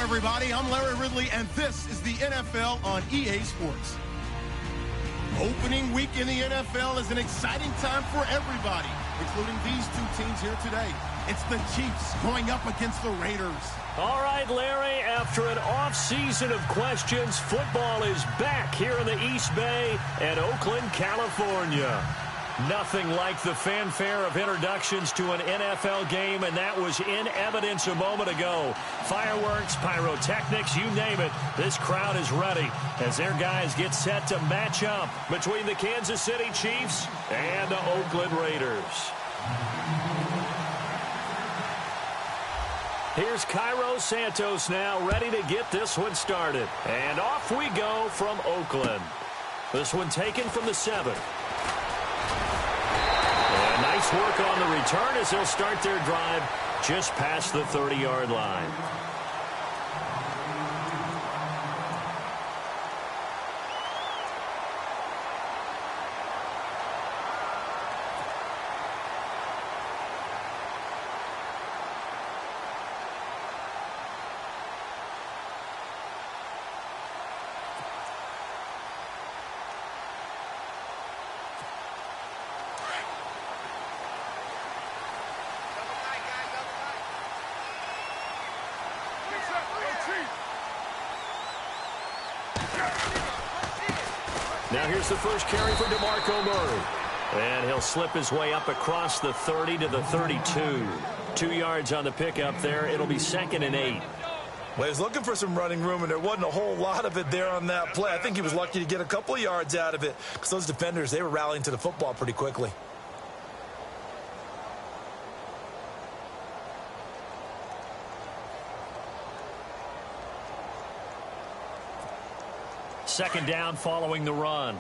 everybody. I'm Larry Ridley, and this is the NFL on EA Sports. Opening week in the NFL is an exciting time for everybody, including these two teams here today. It's the Chiefs going up against the Raiders. All right, Larry, after an off-season of questions, football is back here in the East Bay and Oakland, California. Nothing like the fanfare of introductions to an NFL game, and that was in evidence a moment ago. Fireworks, pyrotechnics, you name it. This crowd is ready as their guys get set to match up between the Kansas City Chiefs and the Oakland Raiders. Here's Cairo Santos now, ready to get this one started. And off we go from Oakland. This one taken from the 7. And nice work on the return as they'll start their drive just past the 30-yard line. Now here's the first carry for DeMarco Murray. And he'll slip his way up across the 30 to the 32. 2 yards on the pickup there. It'll be 2nd and 8. Well, he was looking for some running room, and there wasn't a whole lot of it there on that play. I think he was lucky to get a couple of yards out of it because those defenders, they were rallying to the football pretty quickly. Second down following the run.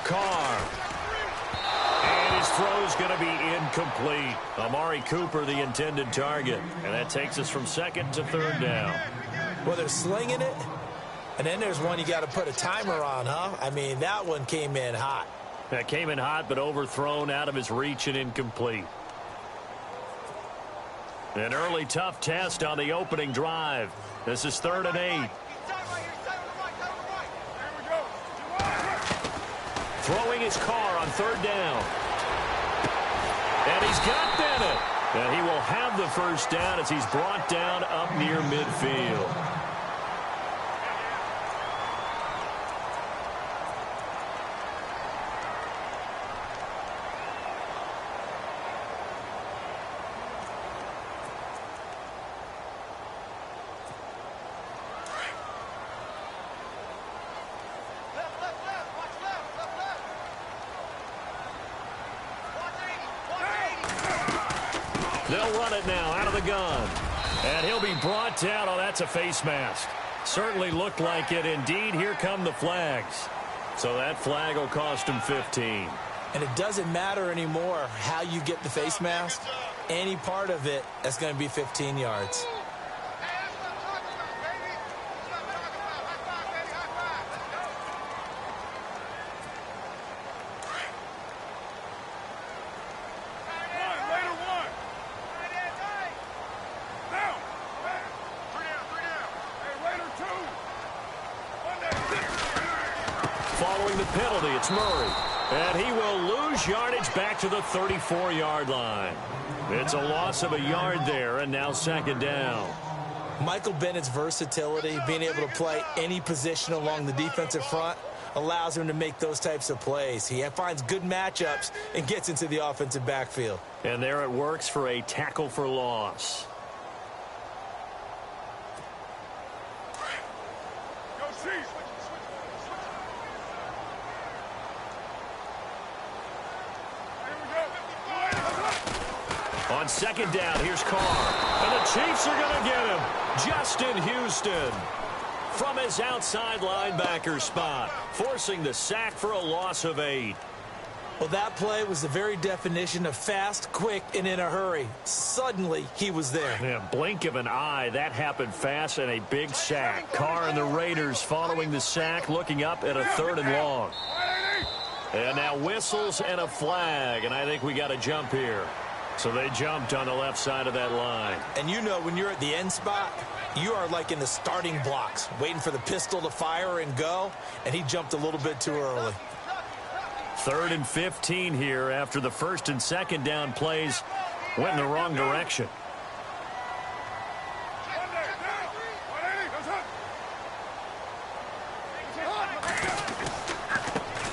Carr. And his throw's going to be incomplete. Amari Cooper, the intended target. And that takes us from 2nd to 3rd down. Well, they're slinging it. And then there's one you got to put a timer on, huh? I mean, that one came in hot. That came in hot, but overthrown, out of his reach and incomplete. An early tough test on the opening drive. This is 3rd and 8. Throwing his car on 3rd down. And he's got Bennett. And he will have the first down as he's brought down up near midfield. They'll run it now out of the gun. And he'll be brought down. Oh, that's a face mask. Certainly looked like it. Indeed, here come the flags. So that flag will cost him 15. And it doesn't matter anymore how you get the face mask. Any part of it, that's going to be 15 yards. Following the penalty, it's Murray. And he will lose yardage back to the 34-yard line. It's a loss of a yard there, and now 2nd down. Michael Bennett's versatility, being able to play any position along the defensive front, allows him to make those types of plays. He finds good matchups and gets into the offensive backfield. And there it works for a tackle for loss. On 2nd down, here's Carr. And the Chiefs are going to get him. Justin Houston from his outside linebacker spot, forcing the sack for a loss of 8. Well, that play was the very definition of fast, quick, and in a hurry. Suddenly, he was there. Yeah, blink of an eye. That happened fast and a big sack. Carr and the Raiders following the sack, looking up at a 3rd and long. And now whistles and a flag, and I think we got a jump here. So they jumped on the left side of that line. And you know when you're at the end spot, you are like in the starting blocks, waiting for the pistol to fire and go, and he jumped a little bit too early. 3rd and 15 here after the 1st and 2nd down plays went in the wrong direction.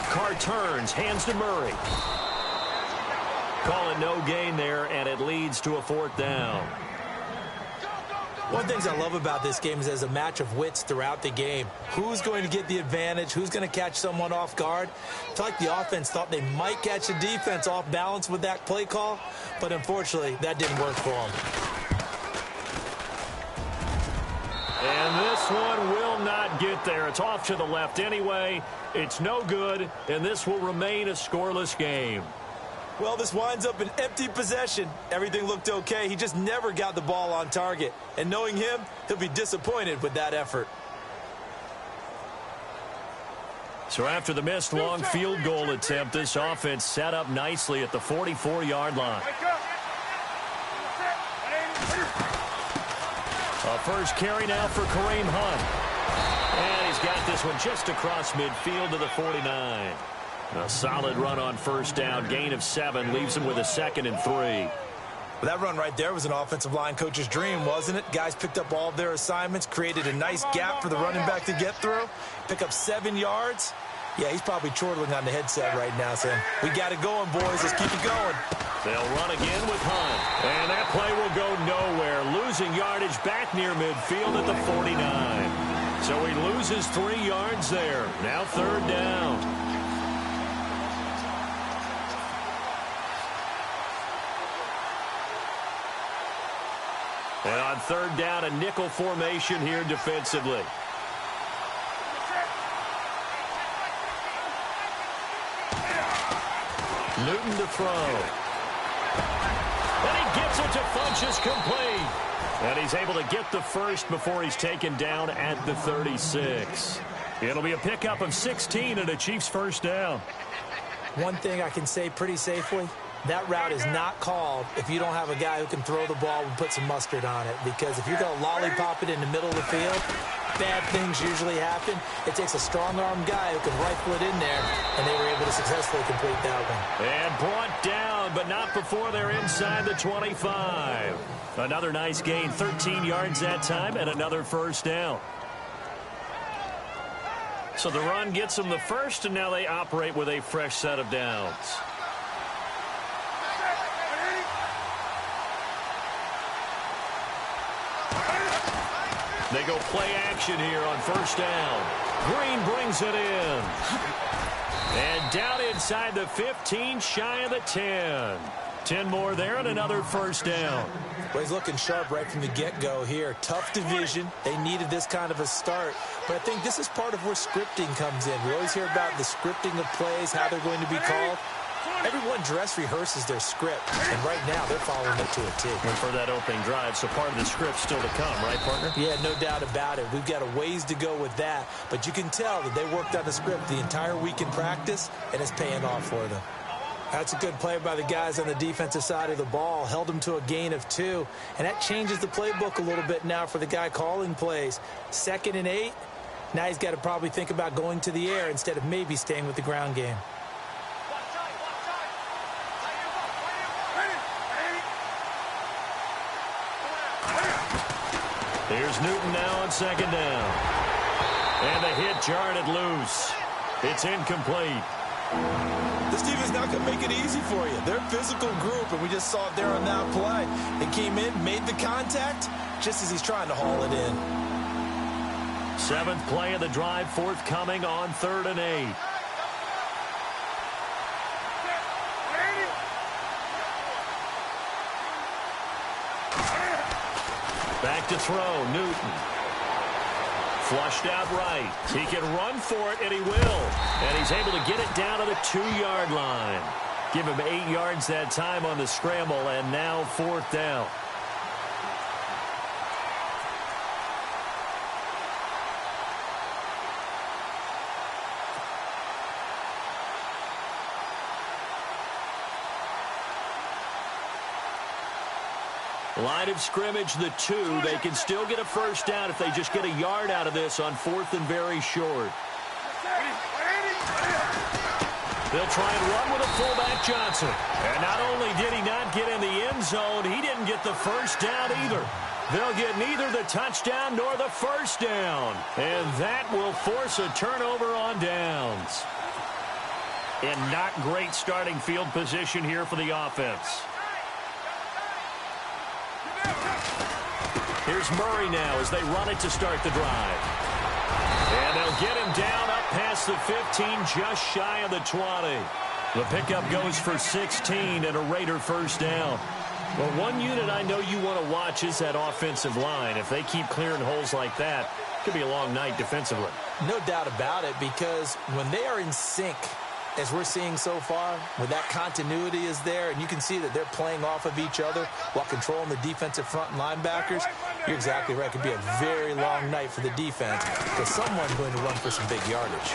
Carr turns, hands to Murray. Call it no gain there, and it leads to a 4th down. One of the things I love about this game is there's a match of wits throughout the game. Who's going to get the advantage? Who's going to catch someone off guard? I feel like the offense thought they might catch the defense off balance with that play call, but unfortunately, that didn't work for them. And this one will not get there. It's off to the left anyway. It's no good, and this will remain a scoreless game. Well, this winds up an empty possession. Everything looked okay. He just never got the ball on target. And knowing him, he'll be disappointed with that effort. So after the missed long field goal attempt, this offense set up nicely at the 44-yard line. A first carry now for Kareem Hunt. And he's got this one just across midfield to the 49. A solid run on 1st down, gain of 7, leaves him with a 2nd and 3. Well, that run right there was an offensive line coach's dream, wasn't it? Guys picked up all of their assignments, created a nice gap for the running back to get through, pick up 7 yards. Yeah, he's probably chortling on the headset right now saying, we got it going, boys. Let's keep it going. They'll run again with Hunt. And that play will go nowhere, losing yardage back near midfield at the 49. So he loses 3 yards there. Now 3rd down. And on 3rd down, a nickel formation here defensively. Newton to throw. And he gets it to Funchess complete. And he's able to get the first before he's taken down at the 36. It'll be a pickup of 16 and a Chiefs 1st down. One thing I can say pretty safely, that route is not called if you don't have a guy who can throw the ball and put some mustard on it. Because if you're going to lollipop it in the middle of the field, bad things usually happen. It takes a strong-arm guy who can rifle it in there, and they were able to successfully complete that one. And brought down, but not before they're inside the 25. Another nice gain, 13 yards that time, and another 1st down. So the run gets them the first, and now they operate with a fresh set of downs. They go play action here on 1st down. Green brings it in. And down inside the 15, shy of the 10. 10 more there and another 1st down. Well, he's looking sharp right from the get-go here. Tough division. They needed this kind of a start. But I think this is part of where scripting comes in. We always hear about the scripting of plays, how they're going to be called. Everyone dress rehearses their script, and right now they're following it to a T. And for that opening drive, so part of the script's still to come, right, partner? Yeah, no doubt about it. We've got a ways to go with that, but you can tell that they worked on the script the entire week in practice, and it's paying off for them. That's a good play by the guys on the defensive side of the ball. Held them to a gain of 2, and that changes the playbook a little bit now for the guy calling plays. 2nd and 8, now he's got to probably think about going to the air instead of maybe staying with the ground game. Here's Newton now on 2nd down. And the hit jarred it loose. It's incomplete. This team is not going to make it easy for you. They're a physical group, and we just saw it there on that play. They came in, made the contact, just as he's trying to haul it in. 7th play of the drive, forthcoming on 3rd and 8. Back to throw, Newton. Flushed out right. He can run for it, and he will. And he's able to get it down to the 2-yard line. Give him 8 yards that time on the scramble, and now 4th down. Line of scrimmage, the 2. They can still get a first down if they just get a yard out of this on 4th and very short. They'll try and run with a fullback, Johnson. And not only did he not get in the end zone, he didn't get the first down either. They'll get neither the touchdown nor the first down. And that will force a turnover on downs. And not great starting field position here for the offense. Here's Murray now as they run it to start the drive. And they'll get him down up past the 15, just shy of the 20. The pickup goes for 16 and a Raider first down. Well, one unit I know you want to watch is that offensive line. If they keep clearing holes like that, it could be a long night defensively. No doubt about it, because when they are in sync, as we're seeing so far, when that continuity is there, and you can see that they're playing off of each other while controlling the defensive front linebackers, you're exactly right. It could be a very long night for the defense, because someone's going to run for some big yardage.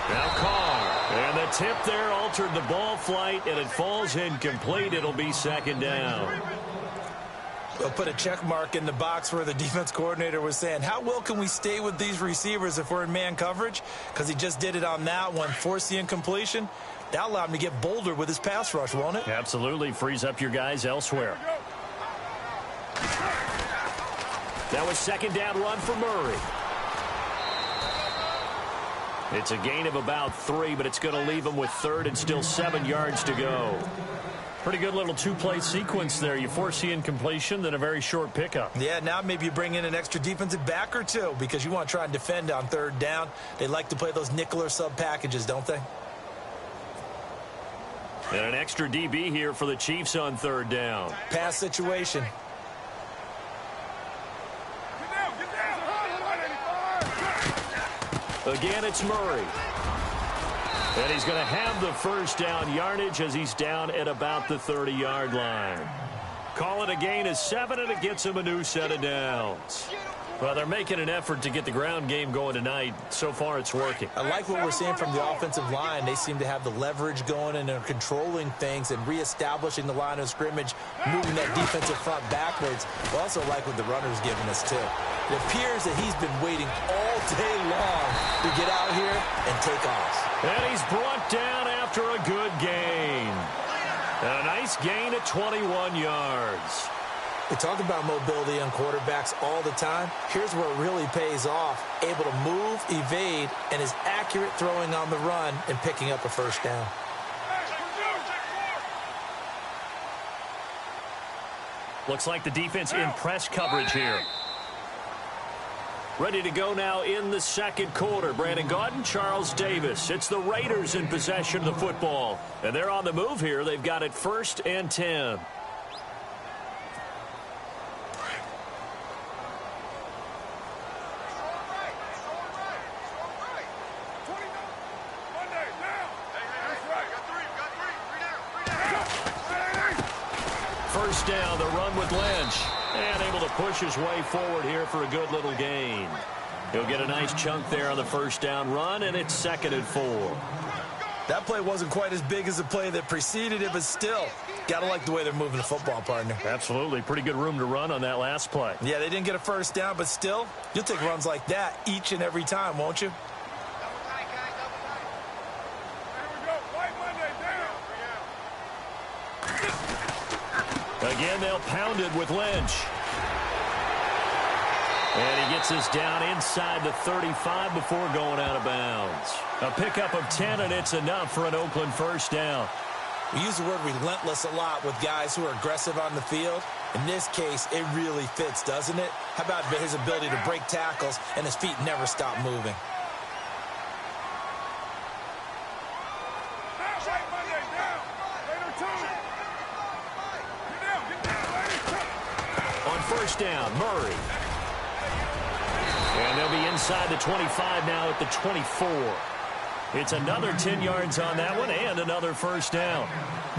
Now Carr, and the tip there altered the ball flight, and it falls incomplete. It'll be 2nd down. They'll put a check mark in the box where the defense coordinator was saying, how well can we stay with these receivers if we're in man coverage? Because he just did it on that one, forced the incompletion. That allowed him to get bolder with his pass rush, won't it? Absolutely. Frees up your guys elsewhere. That was 2nd down run for Murray. It's a gain of about 3, but it's going to leave him with 3rd and still 7 yards to go. Pretty good little 2-play sequence there. You force the incompletion, then a very short pickup. Yeah, now maybe you bring in an extra defensive back or 2 because you want to try and defend on 3rd down. They like to play those nickel or sub packages, don't they? And an extra DB here for the Chiefs on 3rd down. Pass situation. Again, it's Murray. And he's going to have the first down yardage as he's down at about the 30-yard line. Call it a gain of 7, and it gets him a new set of downs. Well, they're making an effort to get the ground game going tonight. So far, it's working. I like what we're seeing from the offensive line. They seem to have the leverage going, and they're controlling things and reestablishing the line of scrimmage, moving that defensive front backwards. I also like what the runner's giving us, too. It appears that he's been waiting all day long to get out here and take off. And he's brought down after a good gain. And a nice gain at 21 yards. We talk about mobility on quarterbacks all the time. Here's where it really pays off. Able to move, evade, and is accurate throwing on the run and picking up a first down. Looks like the defense in press coverage here. Ready to go now in the 2nd quarter. Brandon Gaudin, Charles Davis. It's the Raiders in possession of the football. And they're on the move here. They've got it 1st and 10. First down, the run with Lynch. And able to push his way forward here for a good little gain. He'll get a nice chunk there on the first down run, and it's 2nd and 4. That play wasn't quite as big as the play that preceded it, but still, got to like the way they're moving the football, partner. Absolutely. Pretty good room to run on that last play. Yeah, they didn't get a first down, but still, you'll take runs like that each and every time, won't you? Again, they'll pound it with Lynch. And he gets us down inside the 35 before going out of bounds. A pickup of 10, and it's enough for an Oakland first down. We use the word relentless a lot with guys who are aggressive on the field. In this case, it really fits, doesn't it? How about his ability to break tackles and his feet never stop moving? First down, Murray. And they'll be inside the 25 now at the 24. It's another 10 yards on that one and another first down.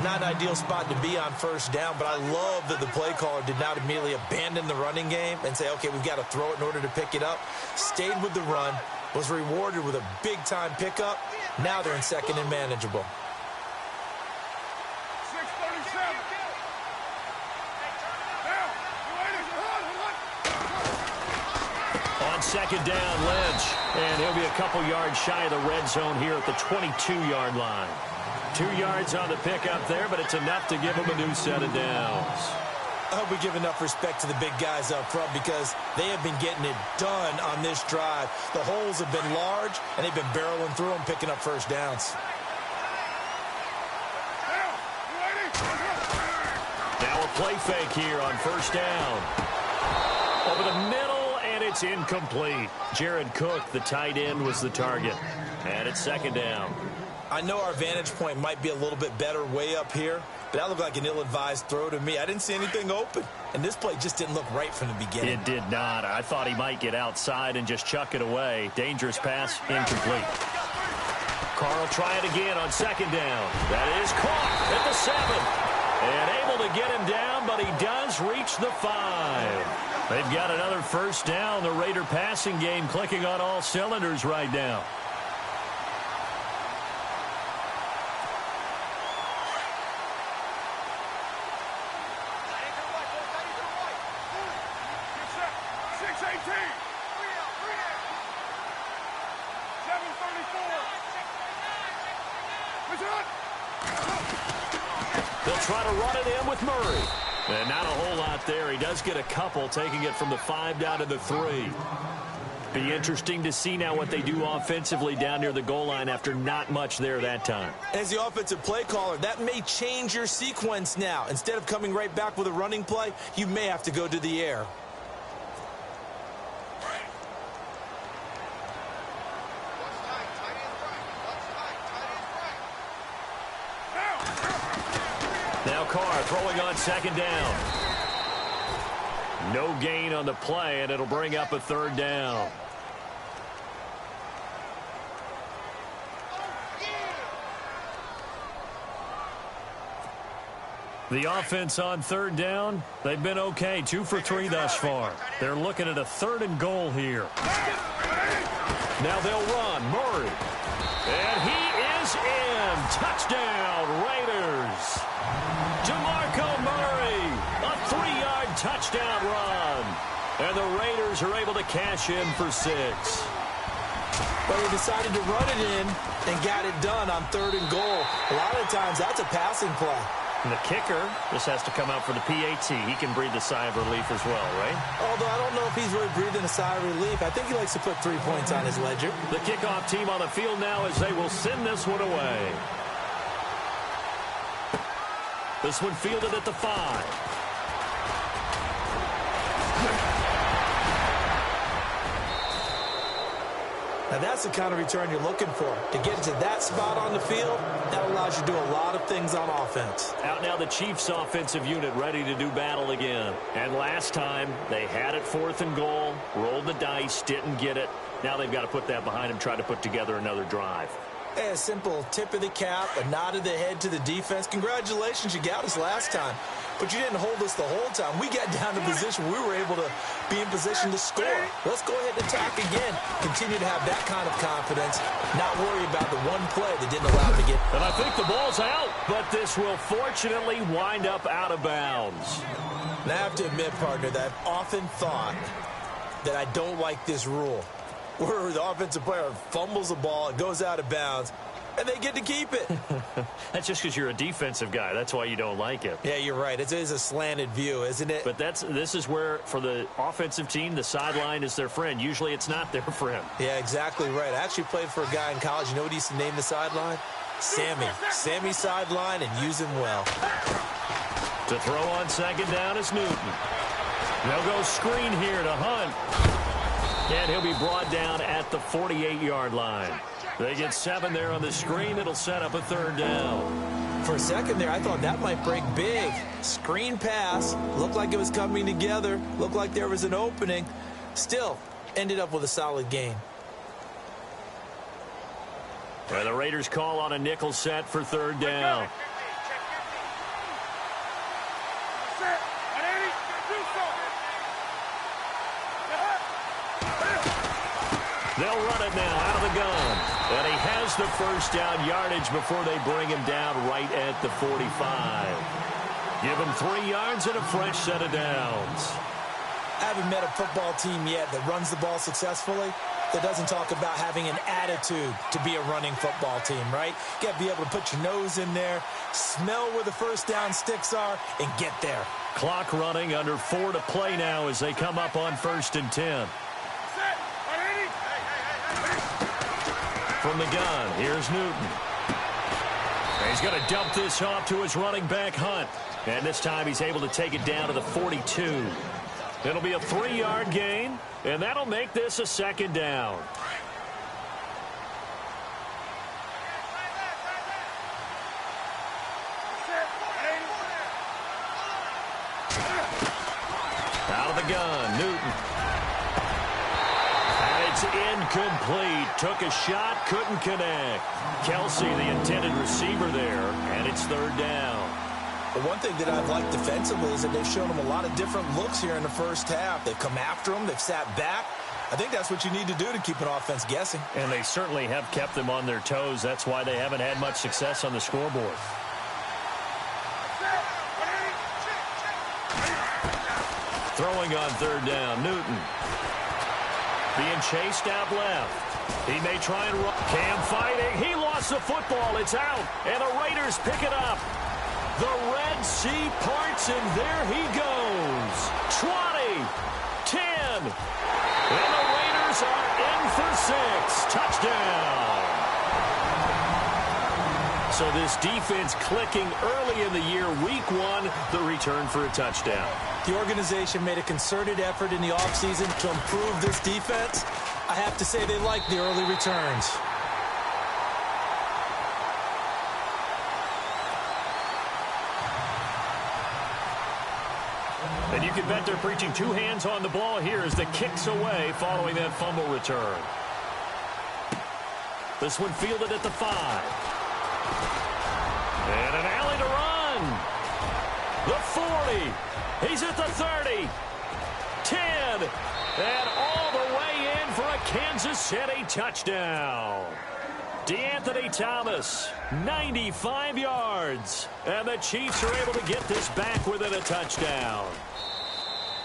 Not an ideal spot to be on first down, but I love that the play caller did not immediately abandon the running game and say, okay, we've got to throw it in order to pick it up. Stayed with the run, was rewarded with a big-time pickup. Now they're in second and manageable. On second down, Lynch. And he'll be a couple yards shy of the red zone here at the 22-yard line. 2 yards on the pickup there, but it's enough to give him a new set of downs. I hope we give enough respect to the big guys up front because they have been getting it done on this drive. The holes have been large, and they've been barreling through them, picking up first downs. Now a play fake here on first down. Over the middle, and it's incomplete. Jared Cook, the tight end, was the target. And it's second down. I know our vantage point might be a little bit better way up here, but that looked like an ill-advised throw to me. I didn't see anything open, and this play just didn't look right from the beginning. It did not. I thought he might get outside and just chuck it away. Dangerous pass, incomplete. Carl try it again on second down. That is caught at the 7. And able to get him down, but he does reach the 5. They've got another first down. The Raider passing game clicking on all cylinders right now. They'll try to run it in with Murray. And not a whole lot there. He does get a couple, taking it from the 5 down to the 3. Be interesting to see now what they do offensively down near the goal line after not much there that time. As the offensive play caller, that may change your sequence now. Instead of coming right back with a running play, you may have to go to the air. Now Carr throwing on second down. No gain on the play, and it'll bring up a third down. The offense on third down, they've been okay. 2 for 3 thus far. They're looking at a 3rd and goal here. Now they'll run. Murray. And he is in. Touchdown, Raiders. DeMarco Murray, a 3-yard touchdown run. And the Raiders are able to cash in for 6. Well, they decided to run it in and got it done on 3rd and goal. A lot of times that's a passing play. And the kicker just has to come out for the PAT. He can breathe a sigh of relief as well, right? Although I don't know if he's really breathing a sigh of relief. I think he likes to put 3 points on his ledger. The kickoff team on the field now as they will send this one away. This one fielded at the 5. Now that's the kind of return you're looking for. To get to that spot on the field, that allows you to do a lot of things on offense. Out now the Chiefs offensive unit ready to do battle again. And last time they had it 4th and goal, rolled the dice, didn't get it. Now they've got to put that behind them, try to put together another drive. A simple tip of the cap, a nod of the head to the defense. Congratulations, you got us last time. But you didn't hold us the whole time. We got down to position. We were able to be in position to score. Let's go ahead and attack again. Continue to have that kind of confidence. Not worry about the one play that didn't allow them to get. And I think the ball's out, but this will fortunately wind up out of bounds. And I have to admit, partner, that I've often thought that I don't like this rule, where the offensive player fumbles the ball, it goes out of bounds, and they get to keep it. That's just because you're a defensive guy. That's why you don't like it. Yeah, you're right. It is a slanted view, isn't it? But this is where, for the offensive team, the sideline is their friend. Usually it's not their friend. Yeah, exactly right. I actually played for a guy in college. You know what he used to name the sideline? Sammy. Sammy sideline, and use him well. To throw on second down is Newton. They'll go screen here to Hunt. And he'll be brought down at the 48-yard line. They get 7 there on the screen. It'll set up a 3rd down. For a second there, I thought that might break big. Screen pass. Looked like it was coming together. Looked like there was an opening. Still, ended up with a solid game. And the Raiders call on a nickel set for third down. They'll run it now out of the gun. And he has the first down yardage before they bring him down right at the 45. Give him 3 yards and a fresh set of downs. I haven't met a football team yet that runs the ball successfully that doesn't talk about having an attitude to be a running football team, right? You got to be able to put your nose in there, smell where the first down sticks are, and get there. Clock running, under 4 to play now as they come up on 1st and 10. From the gun, here's Newton. He's going to dump this off to his running back, Hunt. And this time he's able to take it down to the 42. It'll be a 3-yard gain, and that'll make this a 2nd down. Out of the gun, Newton. And it's incomplete. Took a shot, couldn't connect. Kelsey, the intended receiver there, and it's 3rd down. But one thing that I've liked defensively is that they've shown them a lot of different looks here in the first half. They've come after them. They've sat back. I think that's what you need to do to keep an offense guessing. And they certainly have kept them on their toes. That's why they haven't had much success on the scoreboard. Throwing on 3rd down, Newton. Being chased out left. He may try and run. Cam fighting. He lost the football. It's out. And the Raiders pick it up. The Red Sea parts, and there he goes. 20, 10, and the Raiders are in for 6. Touchdown. So this defense clicking early in the year. Week 1, the return for a touchdown. The organization made a concerted effort in the offseason to improve this defense. I have to say they like the early returns. And you can bet they're preaching 2 hands on the ball here as the kick's away following that fumble return. This one fielded at the 5. And an alley to run. The 40. He's at the 30. 10. And all the way in for a Kansas City touchdown. DeAnthony Thomas, 95 yards. And the Chiefs are able to get this back within a touchdown.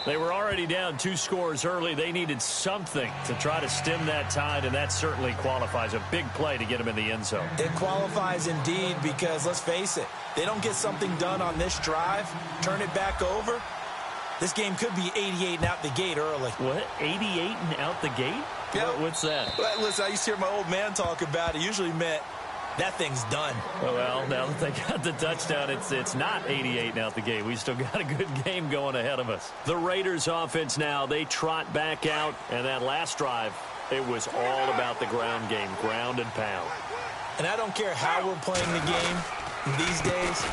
They were already down 2 scores early. They needed something to try to stem that tide, and that certainly qualifies. A big play to get them in the end zone. It qualifies indeed because, let's face it, they don't get something done on this drive, turn it back over, this game could be 88 and out the gate early. What? 88 and out the gate? Yeah. What's that? Well, listen, I used to hear my old man talk about it. Usually meant that thing's done. Well, now that they got the touchdown, it's not 88 and out the gate. We still got a good game going ahead of us. The Raiders offense now, they trot back out. And that last drive, it was all about the ground game, ground and pound. And I don't care how we're playing the game these days,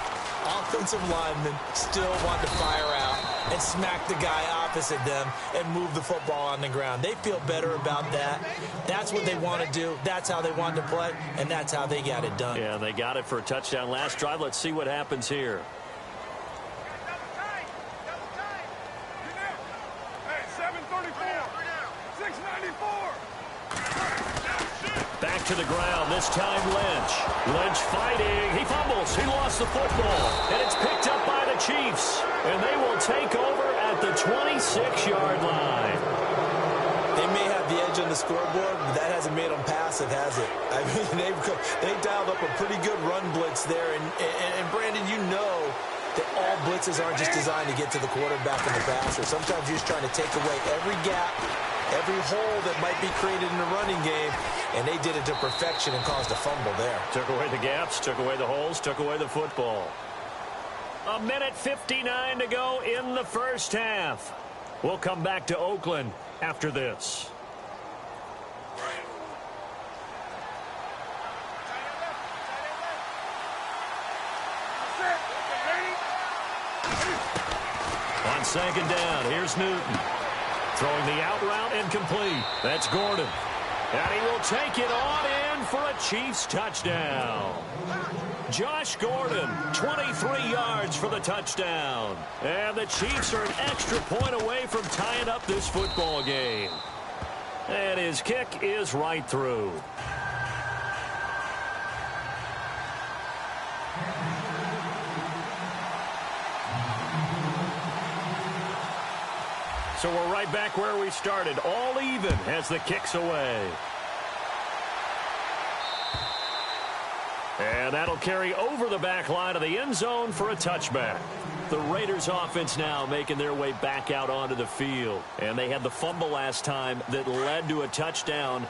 offensive linemen still want to fire out and smack the guy opposite them and move the football on the ground. They feel better about that. That's what they want to do. That's how they want to play, and that's how they got it done. Yeah, they got it for a touchdown last drive. Let's see what happens here. Back to the ground, this time Lynch. Lynch fighting, he fumbles, he lost the football, and it's picked up by the Chiefs. And they will take over at the 26-yard line. They may have the edge on the scoreboard, but that hasn't made them passive, has it? I mean, they dialed up a pretty good run blitz there. And Brandon, you know that all blitzes aren't just designed to get to the quarterback and the passer. Sometimes you're just trying to take away every gap, every hole that might be created in the running game, and they did it to perfection and caused a fumble there. Took away the gaps, took away the holes, took away the football. 1:59 to go in the first half. We'll come back to Oakland after this. On second down, here's Newton. Throwing the out route incomplete. That's Gordon. And he will take it on in for a Chiefs touchdown. Josh Gordon, 23 yards for the touchdown. And the Chiefs are an extra point away from tying up this football game. And his kick is right through. So we're right back where we started, all even as the kick's away. And that'll carry over the back line of the end zone for a touchback. The Raiders offense now making their way back out onto the field. And they had the fumble last time that led to a touchdown.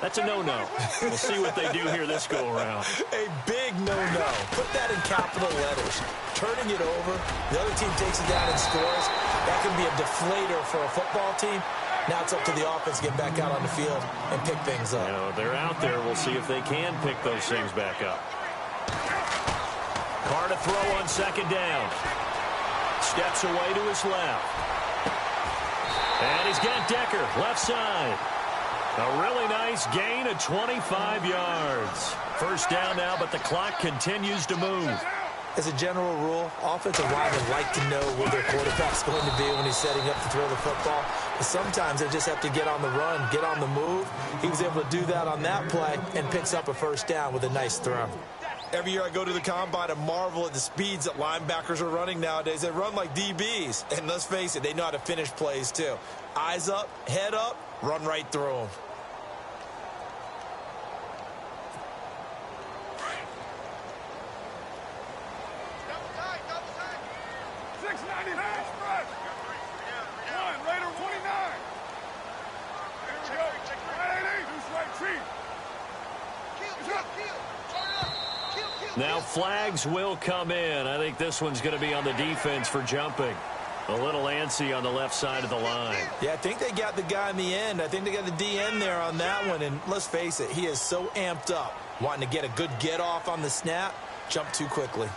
That's a no-no. We'll see what they do here this go-around. A big no-no. Put that in capital letters. Turning it over, the other team takes it down and scores. That can be a deflator for a football team. Now it's up to the offense to get back out on the field and pick things up. You know, they're out there. We'll see if they can pick those things back up. Carr to throw on second down. Steps away to his left. And he's got Decker, left side. A really nice gain of 25 yards. First down now, but the clock continues to move. As a general rule, offensive linemen like to know where their quarterback's going to be when he's setting up to throw the football. But sometimes they just have to get on the run, get on the move. He was able to do that on that play and picks up a first down with a nice throw. Every year I go to the combine and marvel at the speeds that linebackers are running nowadays. They run like DBs. And let's face it, they know how to finish plays too. Eyes up, head up, run right through them. Now flags will come in. I think this one's going to be on the defense for jumping. A little antsy on the left side of the line. Yeah, I think they got the guy in the end. I think they got the DN there on that one. And let's face it, he is so amped up, wanting to get a good get off on the snap, jump too quickly.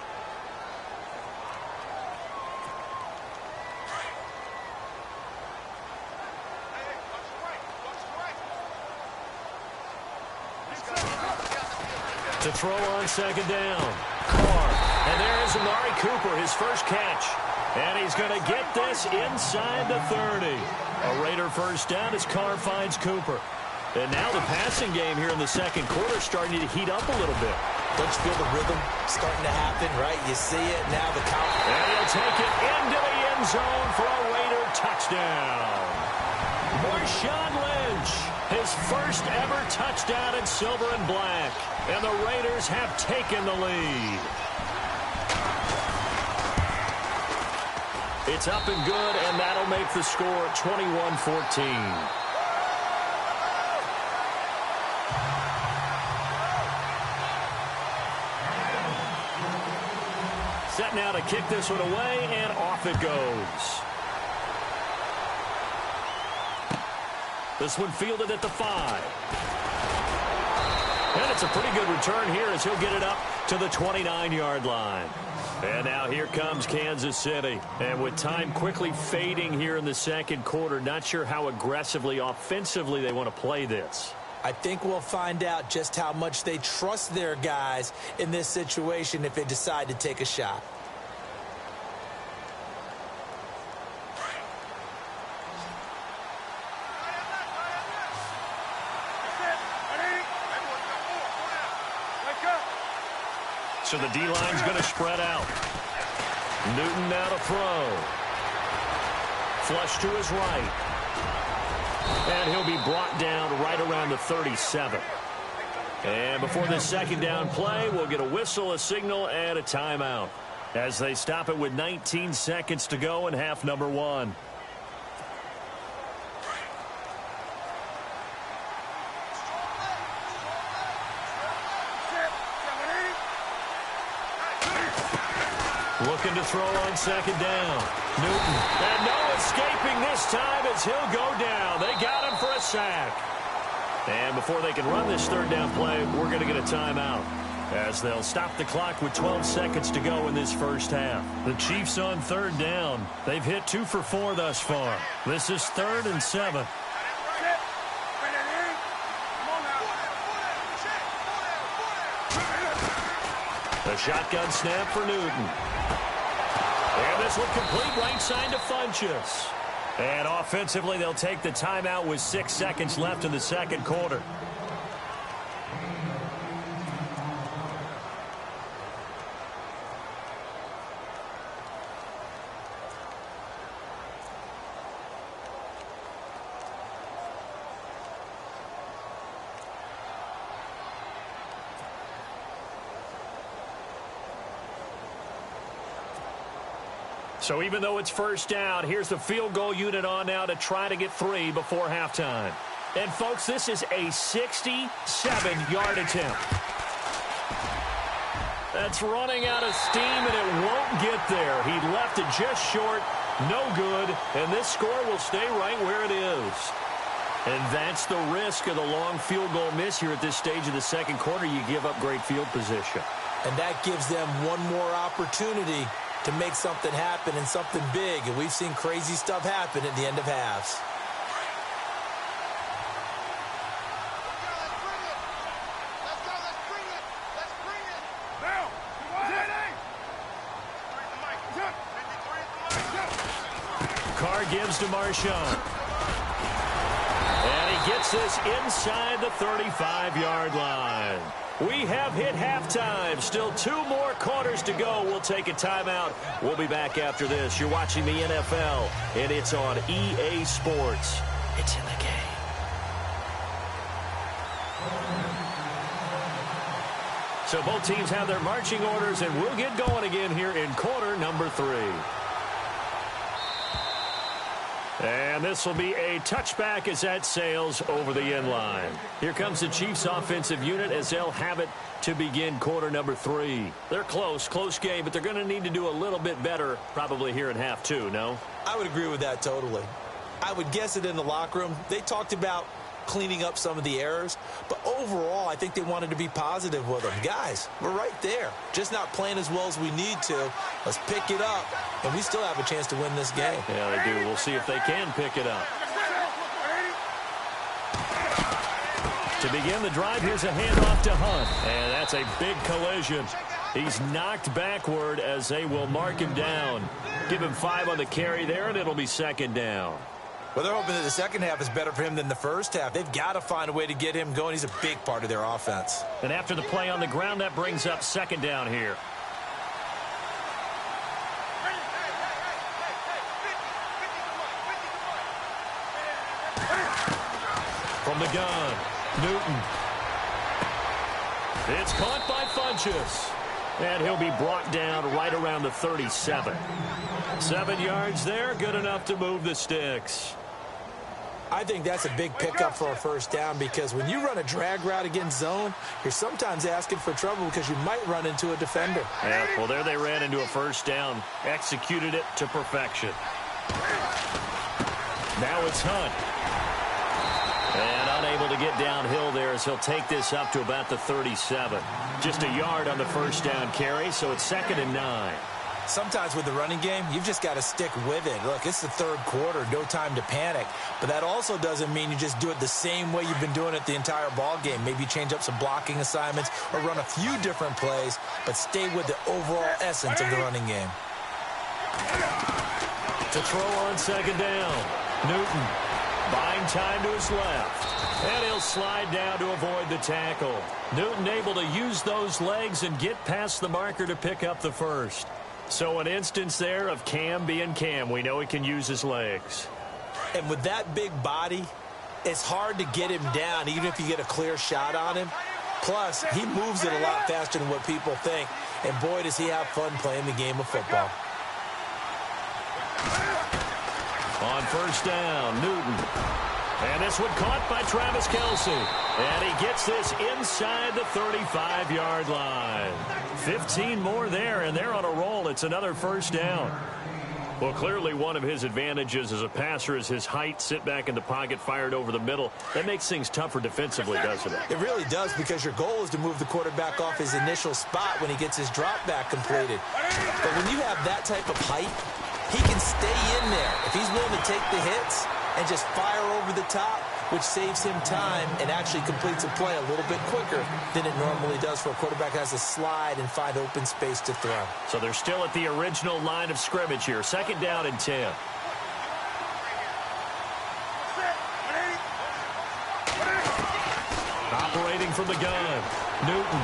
To throw on second down. Carr. And there's Amari Cooper, his first catch. And he's going to get this inside the 30. A Raider first down as Carr finds Cooper. And now the passing game here in the second quarter starting to heat up a little bit. Don't you feel the rhythm starting to happen, right? You see it, now the count. And he'll take it into the end zone for a Raider touchdown. Marshawn Lynch, his first ever touchdown in silver and black. And the Raiders have taken the lead. It's up and good, and that'll make the score 21-14. Set now to kick this one away, and off it goes. This one fielded at the 5. And it's a pretty good return here as he'll get it up to the 29-yard line. And now here comes Kansas City. And with time quickly fading here in the second quarter, not sure how aggressively, offensively they want to play this. I think we'll find out just how much they trust their guys in this situation if they decide to take a shot. So the D-line's going to spread out. Newton now to throw. Flush to his right. And he'll be brought down right around the 37. And before this second down play, we'll get a whistle, a signal, and a timeout as they stop it with 19 seconds to go in half number 1. Looking to throw on second down. Newton. And no escaping this time as he'll go down. They got him for a sack. And before they can run this third down play, we're going to get a timeout. as they'll stop the clock with 12 seconds to go in this first half. The Chiefs on third down. They've hit 2 for 4 thus far. This is 3rd and 7. The shotgun snap for Newton. And this one complete right side to Funchess. And offensively, they'll take the timeout with 6 seconds left in the second quarter. So even though it's first down, here's the field goal unit on now to try to get 3 before halftime. And, folks, this is a 67-yard attempt. That's running out of steam, and it won't get there. He left it just short, no good, and this score will stay right where it is. And that's the risk of the long field goal miss here at this stage of the second quarter. You give up great field position. And that gives them one more opportunity to make something happen and something big. And we've seen crazy stuff happen at the end of halves. Carr gives to Marshawn. And he gets this inside the 35-yard line. We have hit halftime. Still 2 more quarters to go. We'll take a timeout. We'll be back after this. You're watching the NFL, and it's on EA Sports. It's in the game. So both teams have their marching orders, and we'll get going again here in quarter number 3. And this will be a touchback as that sails over the end line. Here comes the Chiefs offensive unit as they'll have it to begin quarter number 3. They're close game, but they're going to need to do a little bit better probably here in half 2, no? I would agree with that totally. I would guess it in the locker room. They talked about cleaning up some of the errors, but overall I think they wanted to be positive with them. Guys, we're right there, just not playing as well as we need to. Let's pick it up, and we still have a chance to win this game. Yeah, they do. We'll see if they can pick it up. To begin the drive, here's a handoff to Hunt, and that's a big collision. He's knocked backward as they will mark him down. Give him 5 on the carry there, and it'll be second down. Well, they're hoping that the second half is better for him than the first half. They've got to find a way to get him going. He's a big part of their offense. And after the play on the ground, that brings up second down here. From the gun, Newton. It's caught by Funchess. And he'll be brought down right around the 37. 7 yards there, good enough to move the sticks. I think that's a big pickup for a first down, because when you run a drag route against zone, you're sometimes asking for trouble because you might run into a defender. Yeah, well, there they ran into a first down, executed it to perfection. Now it's Hunt. And unable to get downhill there as he'll take this up to about the 37. Just a yard on the first down carry, so it's 2nd and 9. Sometimes with the running game, you've just got to stick with it. Look, it's the third quarter, no time to panic. But that also doesn't mean you just do it the same way you've been doing it the entire ball game. Maybe change up some blocking assignments or run a few different plays, but stay with the overall essence of the running game. To throw on second down, Newton buying time to his left. And he'll slide down to avoid the tackle. Newton able to use those legs and get past the marker to pick up the first. So an instance there of Cam being Cam. We know he can use his legs. And with that big body, it's hard to get him down, even if you get a clear shot on him. Plus, he moves it a lot faster than what people think. And boy, does he have fun playing the game of football. On first down, Newton. And this one caught by Travis Kelce. And he gets this inside the 35-yard line. 15 more there, and they're on a roll. It's another first down. Well, clearly one of his advantages as a passer is his height. Sit back in the pocket, fired over the middle. That makes things tougher defensively, doesn't it? It really does, because your goal is to move the quarterback off his initial spot when he gets his drop back completed. But when you have that type of height, he can stay in there if he's willing to take the hits and just fire over the top, which saves him time and actually completes a play a little bit quicker than it normally does for a quarterback that has to slide and find open space to throw. So they're still at the original line of scrimmage here. 2nd down and 10. Operating from the gun, Newton.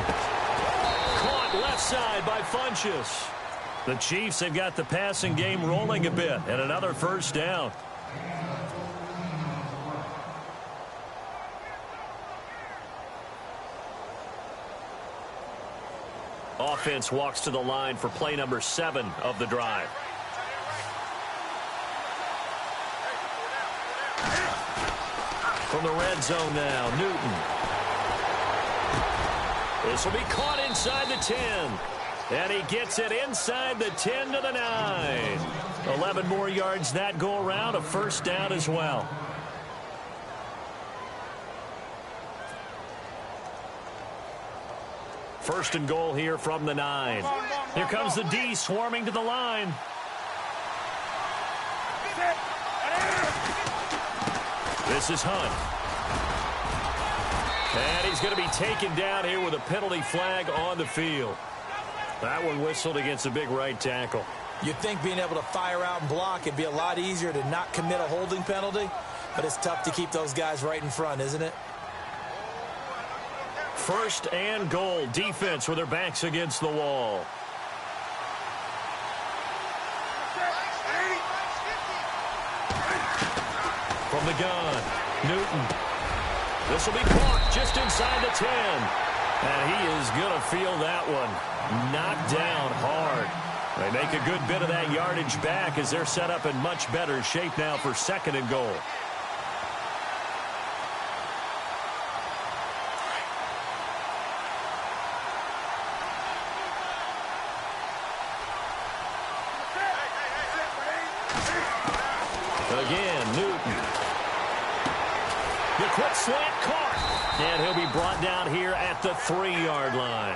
Caught left side by Funchess. The Chiefs have got the passing game rolling a bit, and another 1st down. Offense walks to the line for play number 7 of the drive. From the red zone now, Newton. This will be caught inside the 10. And he gets it inside the 10 to the 9. 11 more yards that go around, a 1st down as well. First and goal here from the 9. Here comes the D swarming to the line. This is Hunt. And he's going to be taken down here with a penalty flag on the field. That one whistled against a big right tackle. You'd think being able to fire out and block, it'd be a lot easier to not commit a holding penalty, but it's tough to keep those guys right in front, isn't it? First and goal. Defense with their backs against the wall. From the gun, Newton. This will be caught just inside the 10. And he is going to feel that one. Knocked down hard. They make a good bit of that yardage back as they're set up in much better shape now for 2nd and goal. Again, Newton. The quick slant caught. And he'll be brought down here at the 3-yard line.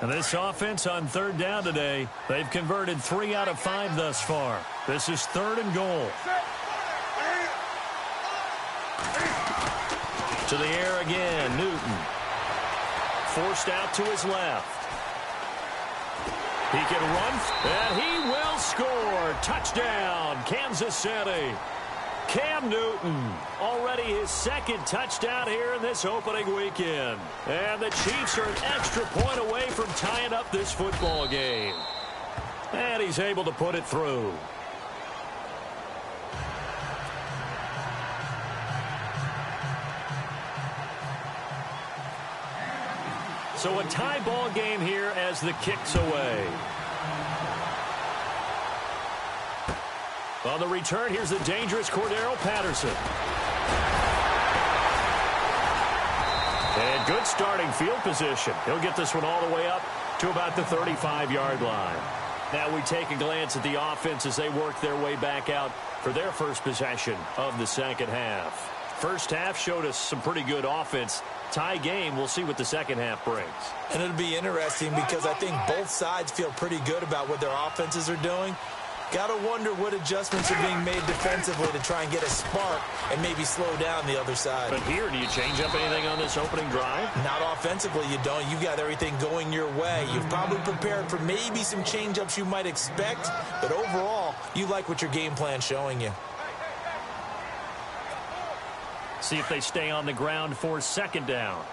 And this offense on 3rd down today, they've converted 3 out of 5 thus far. This is 3rd and goal. To the air again, Newton. Forced out to his left. He can run, and he will score. Touchdown, Kansas City. Cam Newton, already his 2nd touchdown here in this opening weekend. And the Chiefs are an extra point away from tying up this football game. And he's able to put it through. So a tie ball game here as the kick's away. On the return, here's the dangerous Cordero Patterson. And good starting field position. He'll get this one all the way up to about the 35-yard line. Now we take a glance at the offense as they work their way back out for their first possession of the 2nd half. First half showed us some pretty good offense. Tie game, we'll see what the 2nd half brings. And it'll be interesting because I think both sides feel pretty good about what their offenses are doing. Got to wonder what adjustments are being made defensively to try and get a spark and maybe slow down the other side. But here, do you change up anything on this opening drive? Not offensively, you don't. You've got everything going your way. You've probably prepared for maybe some change-ups you might expect, but overall, you like what your game plan's showing you. See if they stay on the ground for 2nd down.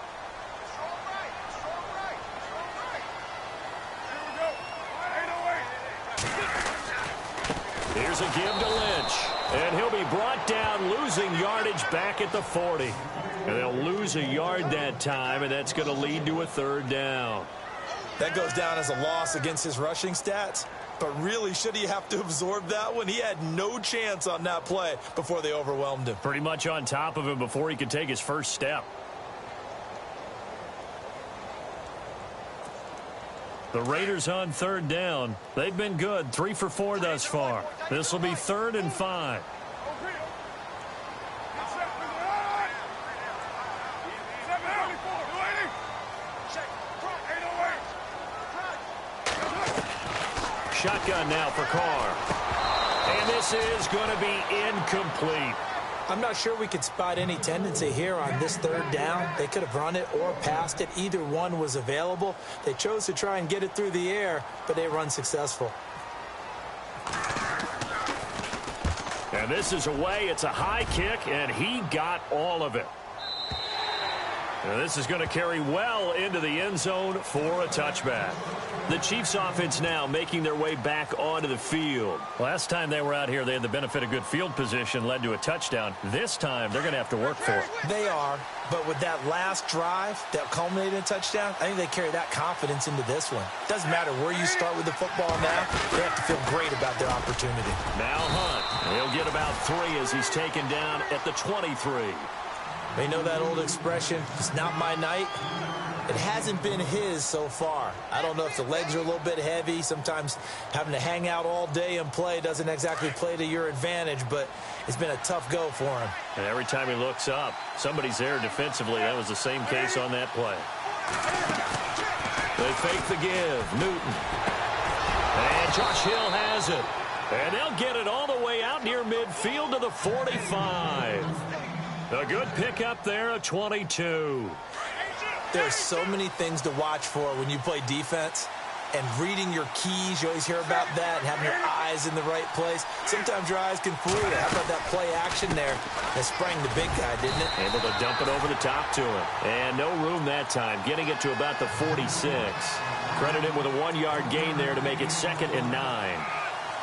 Here's a give to Lynch. And he'll be brought down, losing yardage back at the 40. And they'll lose a yard that time, and that's going to lead to a 3rd down. That goes down as a loss against his rushing stats. But really, should he have to absorb that one? He had no chance on that play before they overwhelmed him. Pretty much on top of him before he could take his first step. The Raiders on third down. They've been good, 3 for 4 thus far. This will be 3rd and 5. Shotgun now for Carr. And this is going to be incomplete. I'm not sure we could spot any tendency here on this 3rd down. They could have run it or passed it. Either one was available. They chose to try and get it through the air, but they run successful. And this is away. It's a high kick, and he got all of it. And this is going to carry well into the end zone for a touchback. The Chiefs offense now making their way back onto the field. Last time they were out here, they had the benefit of good field position, led to a touchdown. This time, they're going to have to work for it. They are, but with that last drive that culminated in a touchdown, I think they carry that confidence into this one. Doesn't matter where you start with the football now, they have to feel great about their opportunity. Now Hunt. He'll get about 3 as he's taken down at the 23. They know that old expression, it's not my night. It hasn't been his so far. I don't know if the legs are a little bit heavy. Sometimes having to hang out all day and play doesn't exactly play to your advantage, but it's been a tough go for him. And every time he looks up, somebody's there defensively. That was the same case on that play. They fake the give. Newton. And Josh Hill has it. And they'll get it all the way out near midfield to the 45. A good pickup there at 22. There's so many things to watch for when you play defense. And reading your keys, you always hear about that, and having your eyes in the right place. Sometimes your eyes can fool you. How about that play action there? That sprang the big guy, didn't it? Able to dump it over the top to him. And no room that time, getting it to about the 46. Credit him with a 1-yard gain there to make it 2nd and 9.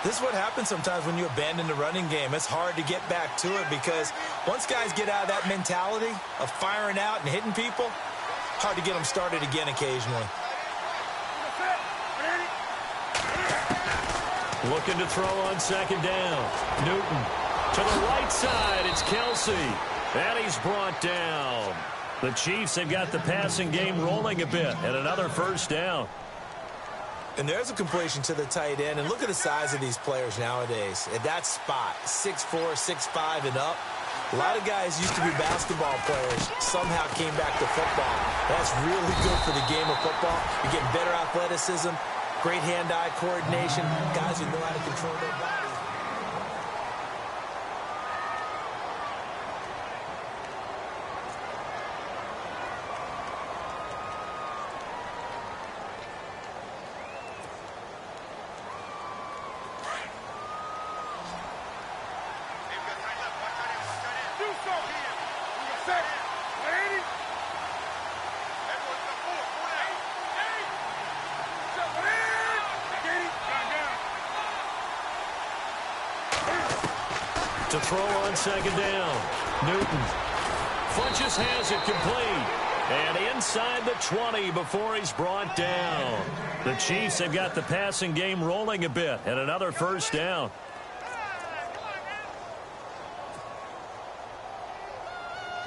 This is what happens sometimes when you abandon the running game. It's hard to get back to it because once guys get out of that mentality of firing out and hitting people, hard to get them started again occasionally. Looking to throw on 2nd down. Newton to the right side. It's Kelsey. And he's brought down. The Chiefs have got the passing game rolling a bit. And another 1st down. And there's a completion to the tight end. And look at the size of these players nowadays. At that spot, 6'4", 6'5", and up. A lot of guys used to be basketball players, somehow came back to football. That's really good for the game of football. You're getting better athleticism, great hand-eye coordination, guys who know how to control their bodies. To throw on 2nd down. Newton. Funches has it complete. And inside the 20 before he's brought down. The Chiefs have got the passing game rolling a bit. And another 1st down.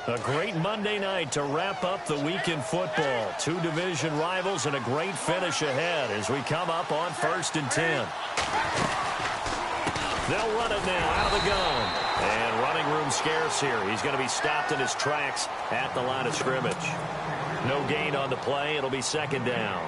A great Monday night to wrap up the week in football. 2 division rivals and a great finish ahead as we come up on 1st and 10. They'll run it now out of the gun. And running room scarce here. He's going to be stopped in his tracks at the line of scrimmage. No gain on the play. It'll be 2nd down.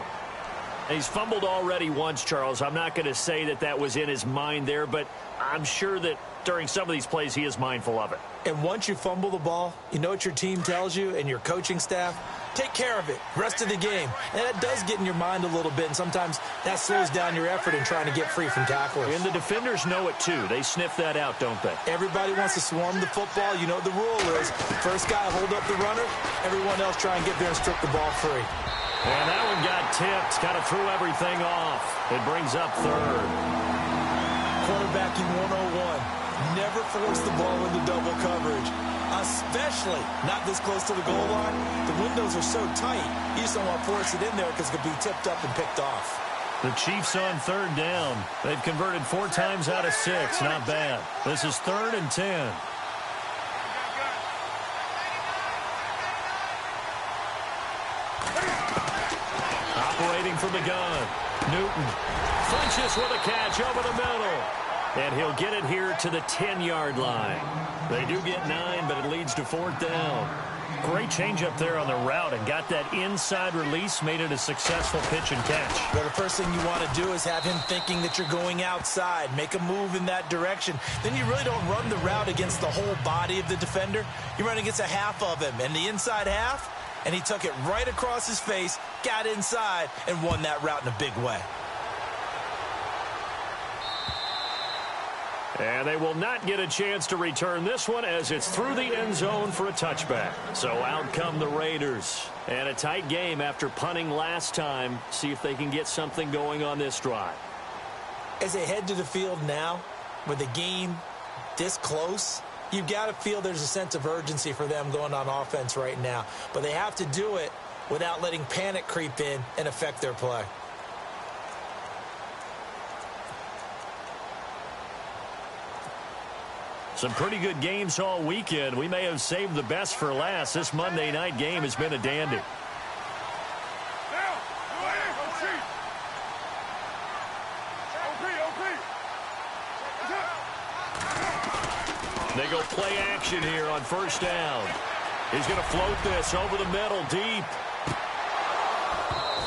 He's fumbled already once, Charles. I'm not going to say that that was in his mind there, but I'm sure that during some of these plays he is mindful of it. And once you fumble the ball, you know what your team tells you and your coaching staff? Take care of it. Rest of the game. And that does get in your mind a little bit, and sometimes that slows down your effort in trying to get free from tacklers. And the defenders know it, too. They sniff that out, don't they? Everybody wants to swarm the football. You know what the rule is. First guy hold up the runner. Everyone else try and get there and strip the ball free. And that one got tipped. Kind of threw everything off. It brings up 3rd. Quarterbacking 101. Never force the ball into double coverage, especially not this close to the goal line. The windows are so tight, you just don't want to force it in there because it could be tipped up and picked off. The Chiefs on third down. They've converted 4 times out of 6. Not bad. This is 3rd and 10. Operating from the gun. Newton flinches with a catch over the middle. And he'll get it here to the 10-yard line. They do get 9, but it leads to 4th down. Great change up there on the route and got that inside release, made it a successful pitch and catch. Well, the first thing you want to do is have him thinking that you're going outside. Make a move in that direction. Then you really don't run the route against the whole body of the defender. You run against a half of him, and the inside half, and he took it right across his face, got inside, and won that route in a big way. And they will not get a chance to return this one as it's through the end zone for a touchback. So out come the Raiders. And a tight game after punting last time. See if they can get something going on this drive. As they head to the field now, with the game this close, you've got to feel there's a sense of urgency for them going on offense right now. But they have to do it without letting panic creep in and affect their play. Some pretty good games all weekend. We may have saved the best for last. This Monday night game has been a dandy. They go play action here on first down. He's going to float this over the middle deep.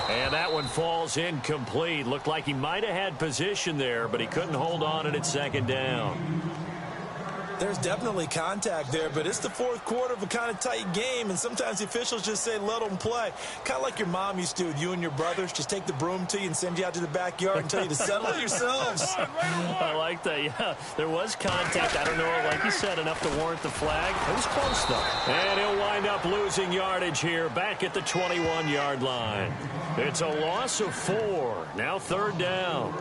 And that one falls incomplete. Looked like he might have had position there, but he couldn't hold on at 2nd down. There's definitely contact there, but it's the 4th quarter of a kind of tight game, and sometimes the officials just say, let them play. Kind of like your mom used to with you and your brothers. Just take the broom to you and send you out to the backyard and tell you to settle it yourselves. I like that, yeah. There was contact. I don't know, like you said, enough to warrant the flag. It was close, though. And he'll wind up losing yardage here back at the 21-yard line. It's a loss of 4. Now 3rd down.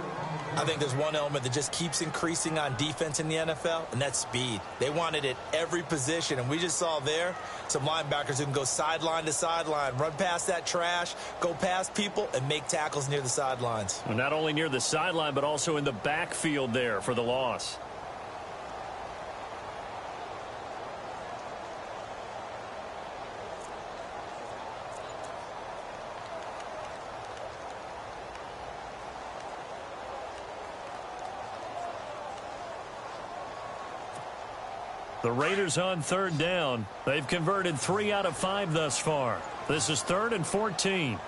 I think there's one element that just keeps increasing on defense in the NFL, and that's speed. They want it at every position, and we just saw there some linebackers who can go sideline to sideline, run past that trash, go past people, and make tackles near the sidelines. Well, not only near the sideline, but also in the backfield there for the loss. The Raiders on 3rd down. They've converted 3 out of 5 thus far. This is 3rd and 14.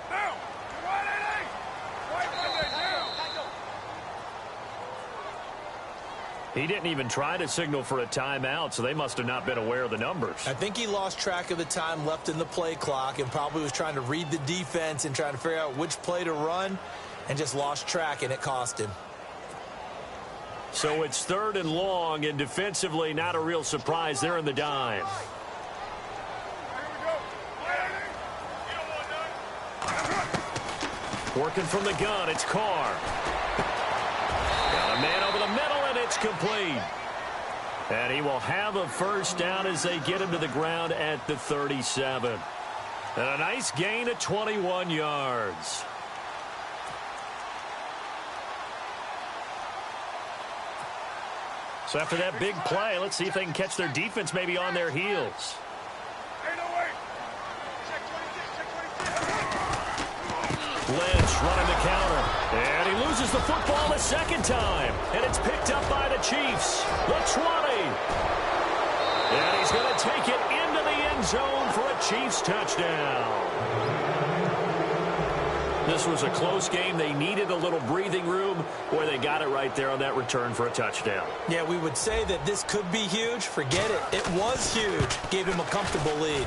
He didn't even try to signal for a timeout, so they must have not been aware of the numbers. I think he lost track of the time left in the play clock and probably was trying to read the defense and trying to figure out which play to run and just lost track, and it cost him. So it's 3rd and long, and defensively not a real surprise. They're in the dime. Working from the gun, it's Carr. Got a man over the middle, and it's complete. And he will have a first down as they get him to the ground at the 37. And a nice gain of 21 yards. So after that big play, let's see if they can catch their defense maybe on their heels. Lynch running the counter. And he loses the football a second time. And it's picked up by the Chiefs. The 20. And he's going to take it into the end zone for a Chiefs touchdown. This was a close game. They needed a little breathing room. Boy, they got it right there on that return for a touchdown. Yeah, we would say that this could be huge. Forget it. It was huge. Gave him a comfortable lead.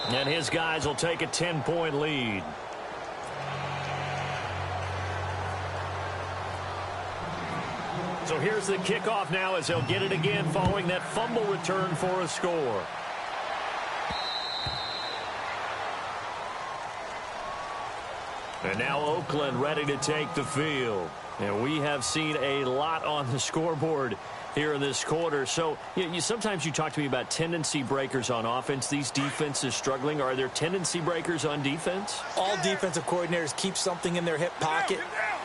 And his guys will take a 10-point lead. So here's the kickoff now as they'll get it again following that fumble return for a score. And now Oakland ready to take the field. And we have seen a lot on the scoreboard here in this quarter. So sometimes you talk to me about tendency breakers on offense. These defenses struggling. Are there tendency breakers on defense? All defensive coordinators keep something in their hip pocket